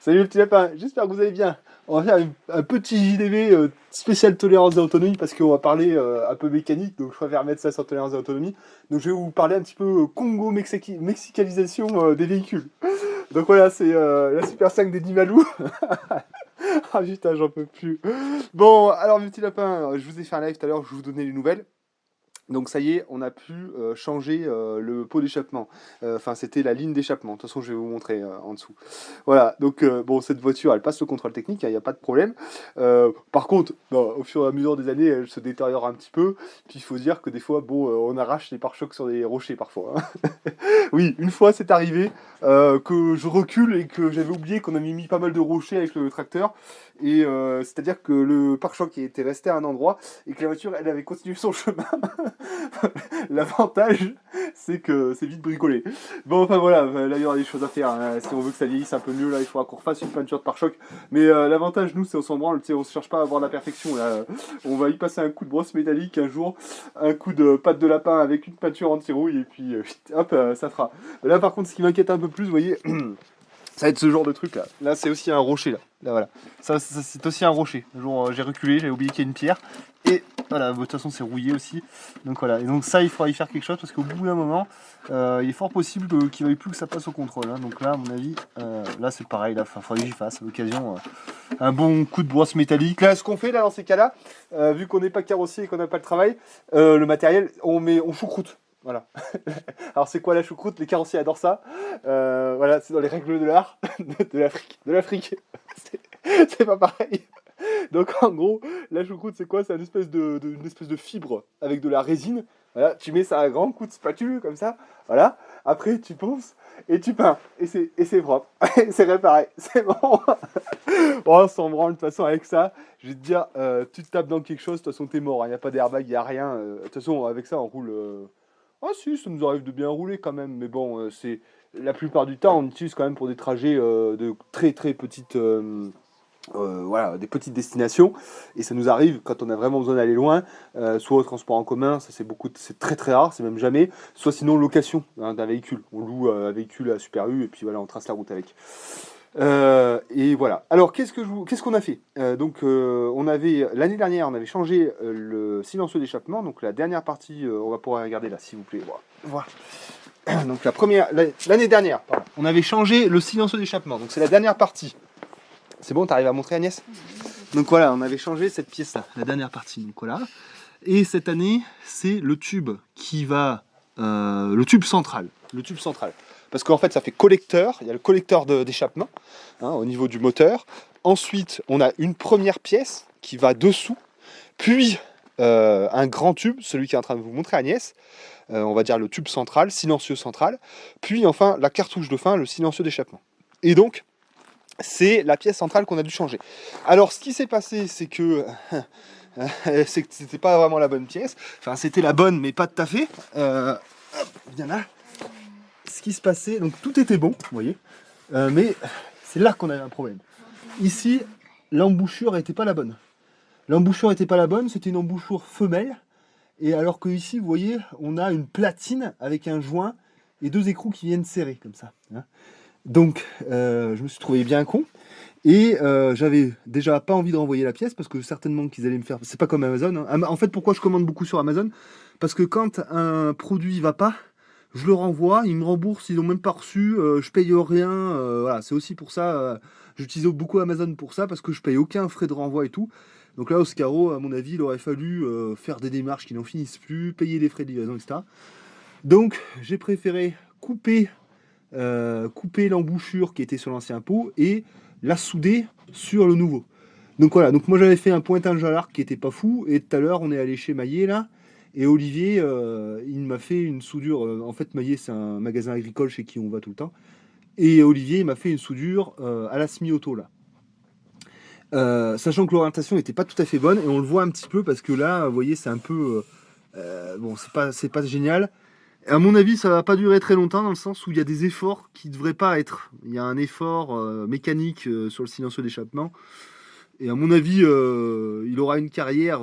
Salut le petit lapin, j'espère que vous allez bien. On va faire un petit JDV spécial tolérance et autonomie parce qu'on va parler un peu mécanique, donc je préfère mettre ça sur tolérance et autonomie. Donc je vais vous parler un petit peu Congo-mexicalisation des véhicules. Donc voilà, c'est la Super 5 des Malou. Ah putain, j'en peux plus. Bon, alors mes petits lapins, je vous ai fait un live tout à l'heure, je vous donnais les nouvelles. Donc ça y est, on a pu changer le pot d'échappement. Enfin, c'était la ligne d'échappement. De toute façon, je vais vous montrer en dessous. Voilà, donc bon, cette voiture, elle passe le contrôle technique, il n'y a pas de problème. Par contre, bon, au fur et à mesure des années, elle se détériore un petit peu. Puis il faut dire que des fois, bon, on arrache les pare-chocs sur des rochers parfois, hein. Oui, une fois, c'est arrivé que je recule et que j'avais oublié qu'on avait mis pas mal de rochers avec le tracteur. Et c'est-à-dire que le pare-choc était resté à un endroit et que la voiture, elle avait continué son chemin. L'avantage, c'est que c'est vite bricolé. Bon, enfin voilà, là il y aura des choses à faire, hein. Si on veut que ça vieillisse un peu mieux, là il faudra qu'on refasse une peinture de pare-choc. Mais l'avantage, nous, c'est on s'en branle, on se cherche pas à avoir la perfection. Là. On va y passer un coup de brosse métallique un jour, un coup de pâte de lapin avec une peinture anti-rouille, et puis hop, ça fera. Là par contre, ce qui m'inquiète un peu plus, vous voyez, ça va être ce genre de truc là. Là, c'est aussi un rocher là. Là voilà. Ça c'est aussi un rocher. Un jour, j'ai reculé, j'avais oublié qu'il y a une pierre. Et voilà, de toute façon, c'est rouillé aussi. Donc voilà. Et donc ça, il faudra y faire quelque chose parce qu'au bout d'un moment, il est fort possible qu'il ne veuille plus que ça passe au contrôle, hein. Donc là, à mon avis, là c'est pareil. Là, il faudrait que j'y fasse à l'occasion un bon coup de brosse métallique. Là, ce qu'on fait là dans ces cas-là, vu qu'on n'est pas carrossier et qu'on n'a pas le travail, le matériel, on choucroute. Voilà. Alors c'est quoi la choucroute? Les carrossiers adorent ça. Voilà, c'est dans les règles de l'art de l'Afrique. De l'Afrique. C'est pas pareil. Donc en gros, la choucroute c'est quoi? C'est une espèce de fibre avec de la résine. Voilà, tu mets ça à grand coup de spatule comme ça. Voilà. Après tu ponces et tu peins. Et c'est propre. C'est réparé. C'est bon. Bon, on s'en branle de toute façon avec ça. Je vais te dire, tu te tapes dans quelque chose, de toute façon t'es mort. Il n'y a pas d'airbag, il n'y a rien. De toute façon avec ça on roule. Ah si, ça nous arrive de bien rouler quand même. Mais bon, c'est la plupart du temps on utilise quand même pour des trajets de très très petites. Voilà, des petites destinations, et ça nous arrive quand on a vraiment besoin d'aller loin, soit au transport en commun, ça c'est très très rare, c'est même jamais, soit sinon location, hein, d'un véhicule. On loue un véhicule à Super U et puis voilà, on trace la route avec. Et voilà. Alors qu'est-ce qu'on a fait? Donc on avait l'année dernière, on avait changé le silencieux d'échappement. Donc la dernière partie, on va pouvoir regarder là, s'il vous plaît. Voilà. Donc l'année dernière, pardon, on avait changé le silencieux d'échappement. Donc c'est la dernière partie. C'est bon, t'arrives à montrer Agnès? Donc voilà, on avait changé cette pièce-là, la dernière partie. Donc voilà. Et cette année, c'est le tube qui va, le tube central. Le tube central. Parce qu'en fait, ça fait collecteur. Il y a le collecteur d'échappement, hein, au niveau du moteur. Ensuite, on a une première pièce qui va dessous. Puis un grand tube, celui qui est en train de vous montrer Agnès. On va dire le tube central, silencieux central. Puis enfin, la cartouche de fin, le silencieux d'échappement. Et donc, c'est la pièce centrale qu'on a dû changer. Alors, ce qui s'est passé, c'est que c'était pas vraiment la bonne pièce. Enfin, c'était la bonne, mais pas tout à fait. Hop, viens là. Ce qui se passait, donc tout était bon, vous voyez. Mais c'est là qu'on avait un problème. Ici, l'embouchure n'était pas la bonne. L'embouchure n'était pas la bonne, c'était une embouchure femelle. Et alors que ici, vous voyez, on a une platine avec un joint et deux écrous qui viennent serrer comme ça, hein. Donc, je me suis trouvé bien con. Et j'avais déjà pas envie de renvoyer la pièce parce que certainement qu'ils allaient me faire. C'est pas comme Amazon, hein. En fait, pourquoi je commande beaucoup sur Amazon? Parce que quand un produit va pas, je le renvoie, ils me remboursent, ils n'ont même pas reçu, je paye rien. Voilà, c'est aussi pour ça. J'utilise beaucoup Amazon pour ça parce que je paye aucun frais de renvoi et tout. Donc là, Oscaro, à mon avis, il aurait fallu faire des démarches qui n'en finissent plus, payer les frais de livraison, etc. Donc, j'ai préféré couper l'embouchure qui était sur l'ancien pot et la souder sur le nouveau. Donc voilà, donc moi j'avais fait un pointage à l'arc qui était pas fou, et tout à l'heure on est allé chez Maillet là, et Olivier il m'a fait une soudure. En fait, Maillet c'est un magasin agricole chez qui on va tout le temps, et Olivier il m'a fait une soudure à la semi-auto là. Sachant que l'orientation n'était pas tout à fait bonne, et on le voit un petit peu parce que là, vous voyez, c'est un peu bon, c'est pas génial. À mon avis, ça va pas durer très longtemps dans le sens où il y a des efforts qui devraient pas être. Il y a un effort mécanique sur le silencieux d'échappement. Et à mon avis, il aura une carrière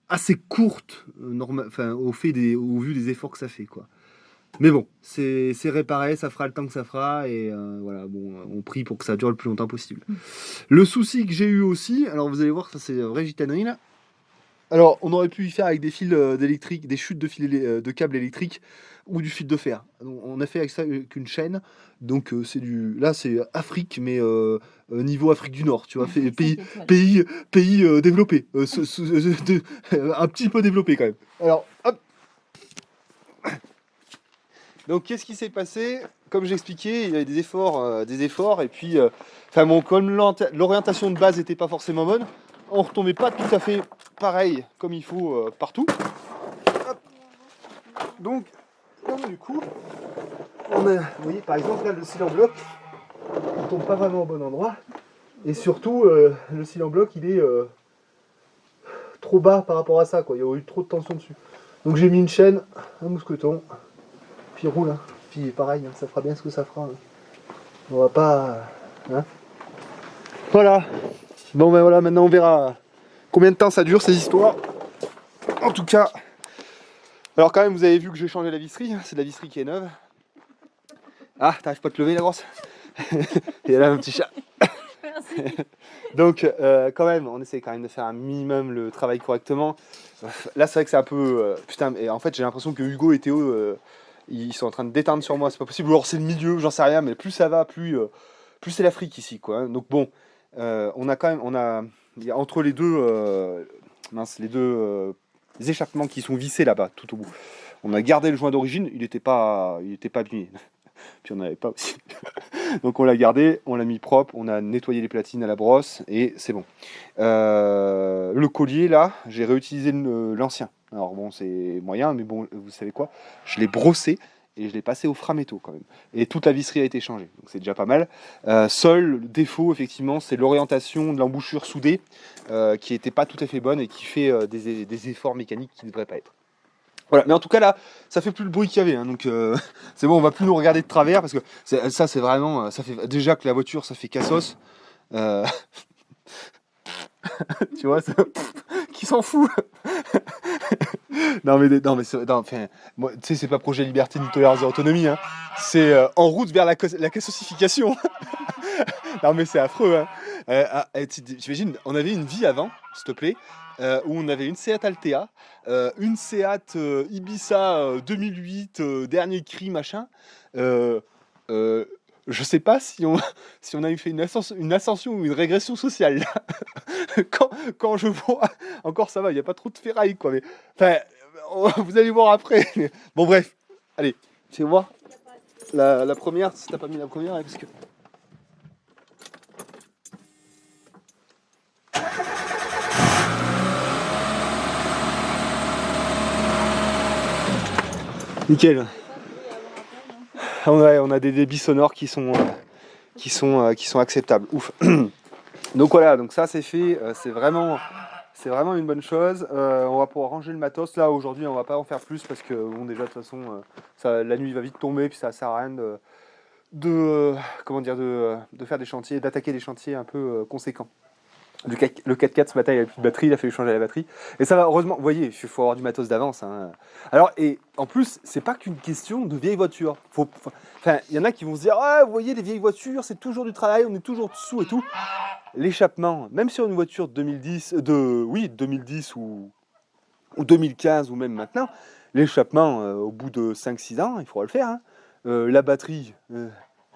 assez courte, au vu des efforts que ça fait, quoi. Mais bon, c'est réparé, ça fera le temps que ça fera, et voilà, bon, on prie pour que ça dure le plus longtemps possible. Le souci que j'ai eu aussi, alors vous allez voir, ça c'est vraie gitanerie là. Alors, on aurait pu y faire avec des fils d'électrique, des chutes de fils de câbles électriques ou du fil de fer. Donc, on a fait avec ça qu'une chaîne. Donc, c'est là, c'est Afrique, mais niveau Afrique du Nord, tu vois, pays développé, un petit peu développé quand même. Alors, hop. Donc, qu'est-ce qui s'est passé? Comme j'expliquais, il y avait des efforts, et puis, enfin bon, comme l'orientation de base n'était pas forcément bonne, on retombait pas tout à fait pareil comme il faut partout. Hop. Donc du coup, vous voyez par exemple là le cil en bloc, il tombe pas vraiment au bon endroit, et surtout le cil en bloc il est trop bas par rapport à ça, quoi. Il y a eu trop de tension dessus. Donc j'ai mis une chaîne, un mousqueton, puis il roule, hein. Puis pareil, hein, ça fera bien ce que ça fera. Hein. On va pas, hein. Voilà. Bon ben voilà, maintenant on verra combien de temps ça dure ces histoires. En tout cas, alors quand même vous avez vu que j'ai changé la visserie, c'est la visserie qui est neuve. Ah, t'arrives pas à te lever la grosse. Il y a là un petit chat. Merci. Donc quand même, on essaie quand même de faire un minimum le travail correctement. Là c'est vrai que c'est un peu... putain, et en fait j'ai l'impression que Hugo et Théo, ils sont en train de déteindre sur moi, c'est pas possible. Ou alors c'est le milieu, j'en sais rien, mais plus ça va, plus c'est l'Afrique ici, quoi. Donc bon, on a quand même... il y a entre les deux... les échappements qui sont vissés là-bas, tout au bout. On a gardé le joint d'origine, il était pas abîmé. Puis on n'avait pas aussi. Donc on l'a gardé, on l'a mis propre, on a nettoyé les platines à la brosse et c'est bon. Le collier là, j'ai réutilisé l'ancien. Alors bon, c'est moyen, mais bon, vous savez quoi? Je l'ai brossé et je l'ai passé au framéto quand même. Et toute la visserie a été changée, donc c'est déjà pas mal. Seul le défaut, effectivement, c'est l'orientation de l'embouchure soudée qui n'était pas tout à fait bonne et qui fait des efforts mécaniques qui ne devraient pas être. Voilà, mais en tout cas là, ça fait plus le bruit qu'il y avait, hein, donc c'est bon, on va plus nous regarder de travers parce que ça c'est vraiment, ça fait déjà que la voiture ça fait cassos, tu vois, qui s'en fout. Non mais enfin, moi, tu sais c'est pas projet liberté ni tolérance de l'autonomie, hein, c'est en route vers la casossification. Non mais c'est affreux, hein. T'imagines, on avait une vie avant, s'il te plaît. Où on avait une Seat Altea, une Seat Ibiza 2008, dernier cri, machin. Je sais pas si on a eu fait une ascension ou une régression sociale. Là. Quand je vois, encore ça va, il n'y a pas trop de ferraille, quoi. Mais, enfin, vous allez voir après. Bon, bref, allez, tu vas voir la première, si t'as pas mis la première, parce que... Nickel. Ouais, on a des débits sonores qui sont acceptables. Ouf. Donc voilà, donc ça c'est fait, c'est vraiment une bonne chose. On va pouvoir ranger le matos. Là aujourd'hui, on va pas en faire plus parce que bon déjà de toute façon, la nuit va vite tomber, puis ça sert à rien de faire des chantiers, d'attaquer des chantiers un peu conséquents. Le 4x4 ce matin il avait plus de batterie, il a fallu changer la batterie. Et ça va, heureusement, vous voyez, il faut avoir du matos d'avance. Hein. Alors, et en plus, c'est pas qu'une question de vieilles voitures. Enfin, il y en a qui vont se dire, ah, vous voyez, les vieilles voitures, c'est toujours du travail, on est toujours dessous et tout. L'échappement, même sur une voiture de 2010 ou 2015 ou même maintenant, l'échappement, au bout de 5-6 ans, il faudra le faire. Hein. La batterie,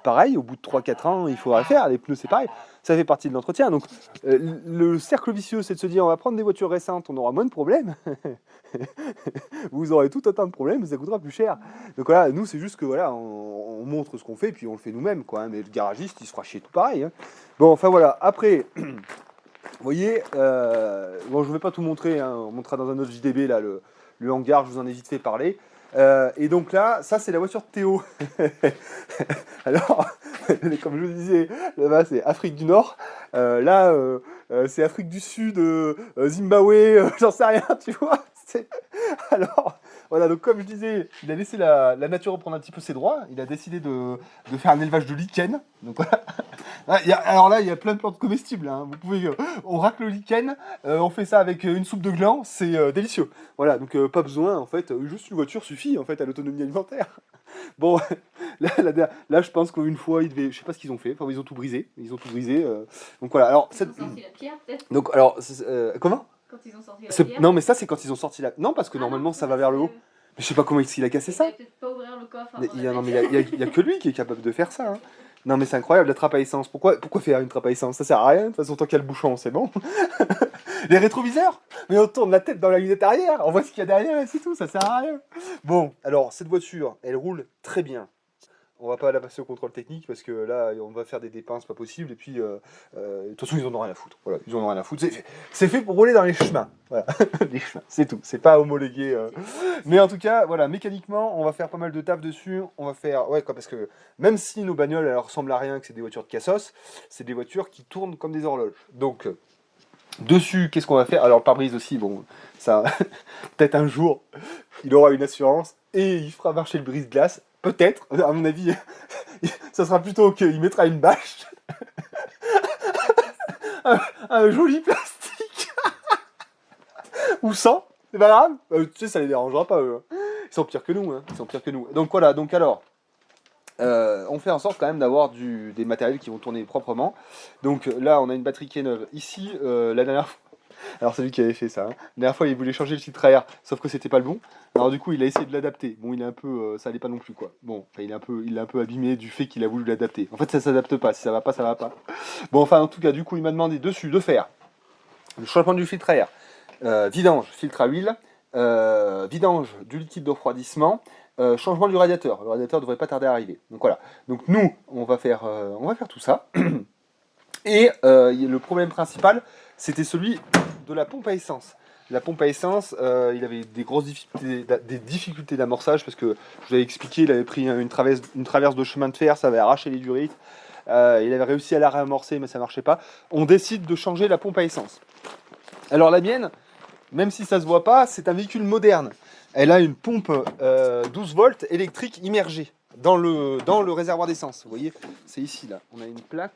pareil, au bout de 3-4 ans, il faudra le faire. Les pneus, c'est pareil. Ça fait partie de l'entretien. Donc, le cercle vicieux, c'est de se dire, on va prendre des voitures récentes, on aura moins de problèmes. Vous aurez tout un tas de problèmes, mais ça coûtera plus cher. Donc voilà, nous, c'est juste que voilà, on montre ce qu'on fait, puis on le fait nous-mêmes, quoi. Hein, mais le garagiste, il se fera chier tout pareil. Hein. Bon, enfin voilà. Après, vous voyez, bon, je ne vais pas tout montrer. Hein, on montrera dans un autre JDB, là, le hangar, je vous en ai vite fait parler. Et donc là, ça c'est la voiture de Théo. Alors, comme je vous disais, là-bas c'est Afrique du Nord. Là, c'est Afrique du Sud, Zimbabwe, j'en sais rien, tu vois. Alors, Voilà, donc comme je disais, il a laissé la nature reprendre un petit peu ses droits. Il a décidé de faire un élevage de lichen. Donc voilà. Ah, alors là, il y a plein de plantes comestibles. Hein. Vous pouvez, on racle le lichen, on fait ça avec une soupe de gland, c'est délicieux. Voilà, donc pas besoin, en fait, juste une voiture suffit en fait à l'autonomie alimentaire. Bon, là, je pense qu'une fois, je sais pas ce qu'ils ont fait. Enfin, ils ont tout brisé. Ils ont tout brisé. Donc voilà. Alors, Ils ont sorti la pierre, peut-être. donc alors, comment? Quand ils ont sorti la pierre. Non, mais ça, c'est quand ils ont sorti la. Non, parce que normalement, ça va vers le haut. Mais je sais pas comment il a cassé ça. Il peut-être pas ouvrir le coffre. Non, mais il y a que lui qui est capable de faire ça. Hein. Non, mais c'est incroyable, la trappe à essence. Pourquoi faire une trappe à essence? Ça sert à rien. De toute façon, tant qu'il y a le bouchon, c'est bon. Les rétroviseurs. Mais on tourne la tête dans la lunette arrière. On voit ce qu'il y a derrière et c'est tout. Ça sert à rien. Bon, alors, cette voiture, elle roule très bien. On va pas la passer au contrôle technique parce que là, on va faire des dépenses pas possibles. Et puis, de toute façon, ils en ont rien à foutre. Voilà, ils en ont rien à foutre. C'est fait pour rouler dans les chemins. Voilà, les chemins, c'est tout. C'est pas homologué. Mais en tout cas, voilà, mécaniquement, on va faire pas mal de taf dessus. On va faire, ouais, quoi, parce que même si nos bagnoles, elles ressemblent à rien, que c'est des voitures de cassos, c'est des voitures qui tournent comme des horloges. Donc, dessus, qu'est-ce qu'on va faire? Alors, le pare-brise aussi, bon, ça, peut-être un jour, il aura une assurance et il fera marcher le brise-glace. Peut-être, à mon avis, ça sera plutôt qu'il mettra une bâche. un joli plastique. Ou sans, c'est pas grave. Tu sais, ça les dérangera pas, eux. Ils sont pires que nous, hein. Ils sont pires que nous. Donc voilà, donc alors, on fait en sorte quand même d'avoir des matériels qui vont tourner proprement. Donc là, on a une batterie qui est neuve. Ici, la dernière fois, alors c'est lui qui avait fait ça. Hein. La dernière fois, il voulait changer le filtre à air, sauf que c'était pas le bon. Alors du coup, il a essayé de l'adapter. Bon, il est un peu, ça allait pas non plus quoi. Bon, enfin, il est un peu abîmé du fait qu'il a voulu l'adapter. En fait, ça s'adapte pas. Si ça va pas, ça va pas. Bon, enfin, en tout cas, du coup, il m'a demandé dessus de faire le changement du filtre à air, vidange, filtre à huile, vidange du liquide de refroidissement, changement du radiateur. Le radiateur devrait pas tarder à arriver. Donc voilà. Donc nous, on va faire tout ça. Et le problème principal, c'était celui de la pompe à essence. La pompe à essence, il avait des difficultés d'amorçage parce que je vous avais expliqué, il avait pris une traverse de chemin de fer, ça avait arraché les durites. Il avait réussi à la réamorcer, mais ça marchait pas. On décide de changer la pompe à essence. Alors la mienne, même si ça se voit pas, c'est un véhicule moderne. Elle a une pompe 12 volts électrique immergée dans le réservoir d'essence. Vous voyez, c'est ici là. On a une plaque.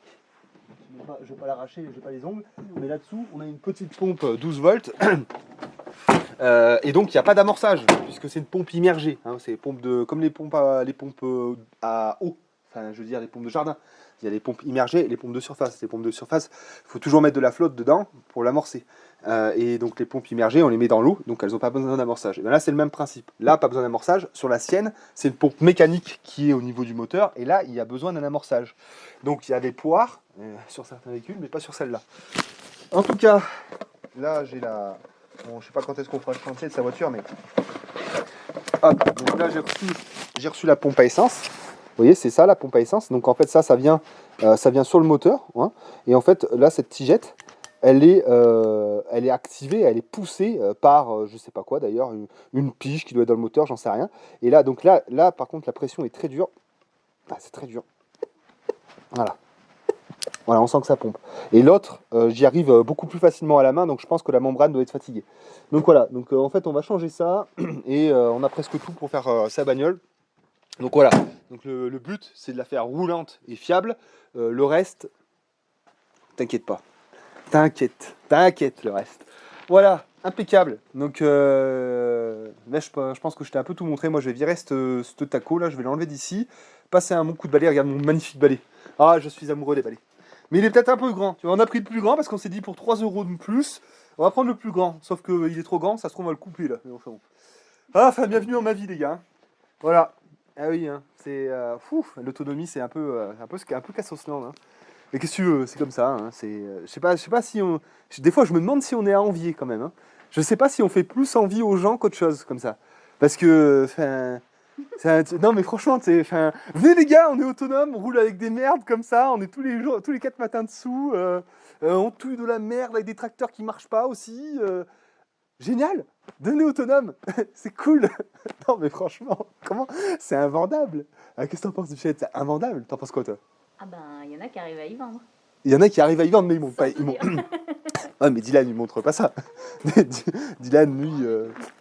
Je vais pas l'arracher, j'ai pas les ongles, mais là-dessous, on a une petite pompe 12 volts. Et donc, il n'y a pas d'amorçage, puisque c'est une pompe immergée. Hein, c'est comme les pompes à eau, enfin, je veux dire, les pompes de jardin. Il y a les pompes immergées et les pompes de surface. Les pompes de surface, il faut toujours mettre de la flotte dedans pour l'amorcer. Et donc, les pompes immergées, on les met dans l'eau, donc elles n'ont pas besoin d'amorçage. Et bien là, c'est le même principe. Là, pas besoin d'amorçage. Sur la sienne, c'est une pompe mécanique qui est au niveau du moteur, et là, il y a besoin d'un amorçage. Donc, il y a des poires sur certains véhicules, mais pas sur celle-là. En tout cas, là, j'ai la... Bon, je sais pas quand est-ce qu'on fera le chantier de sa voiture, mais... Hop, donc là, j'ai reçu la pompe à essence. Vous voyez, c'est ça, la pompe à essence. Donc, en fait, ça vient sur le moteur. Hein. Et en fait, là, cette tigette, elle est activée, elle est poussée par, je sais pas quoi d'ailleurs, une pige qui doit être dans le moteur, j'en sais rien. Et là, donc là, par contre, la pression est très dure. Ah, c'est très dur. Voilà. Voilà, on sent que ça pompe. Et l'autre, j'y arrive beaucoup plus facilement à la main, donc je pense que la membrane doit être fatiguée. Donc voilà, donc en fait on va changer ça, et on a presque tout pour faire sa bagnole. Donc voilà, donc le but c'est de la faire roulante et fiable. Le reste, t'inquiète pas. T'inquiète le reste. Voilà, impeccable. Donc là je pense que je t'ai un peu tout montré. Moi je vais virer ce taco là, je vais l'enlever d'ici. Passer un bon coup de balai, regarde mon magnifique balai. Ah, je suis amoureux des balais. Mais il est peut-être un peu grand. Tu vois, on a pris le plus grand parce qu'on s'est dit pour 3 € de plus, on va prendre le plus grand. Sauf qu'il est trop grand, ça se trouve on va le couper là. Mais enfin, bon. Ah, enfin bienvenue dans ma vie les gars. Voilà. Ah oui, hein, c'est l'autonomie c'est un peu cassoslant. Hein. Mais qu'est-ce que tu veux, c'est comme ça. Hein, je sais pas si on. Des fois je me demande si on est à envier quand même. Hein. Je sais pas si on fait plus envie aux gens qu'autre chose comme ça. Parce que, non mais franchement, venez les gars, on est autonome, on roule avec des merdes comme ça, on est tous les 4 matins dessous, on touille de la merde avec des tracteurs qui marchent pas aussi. Génial, devenez autonome, c'est cool. Non mais franchement, comment? C'est invendable. Ah, qu'est-ce que t'en penses du fait? C'est invendable, t'en penses quoi toi? Ah ben, il y en a qui arrivent à y vendre. Il y en a qui arrivent à y vendre, mais ils m'ont pas. Ouais, mais Dylan, il montre pas ça. Dylan, lui...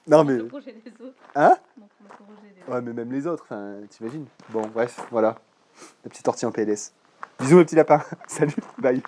Non, mais... Le projet des autres. Hein? Montre le projet des autres. Ouais, mais même les autres, enfin, t'imagines. Bon, bref, voilà. La petite ortie en PLS. Bisous, mes petits lapins. Salut, bye.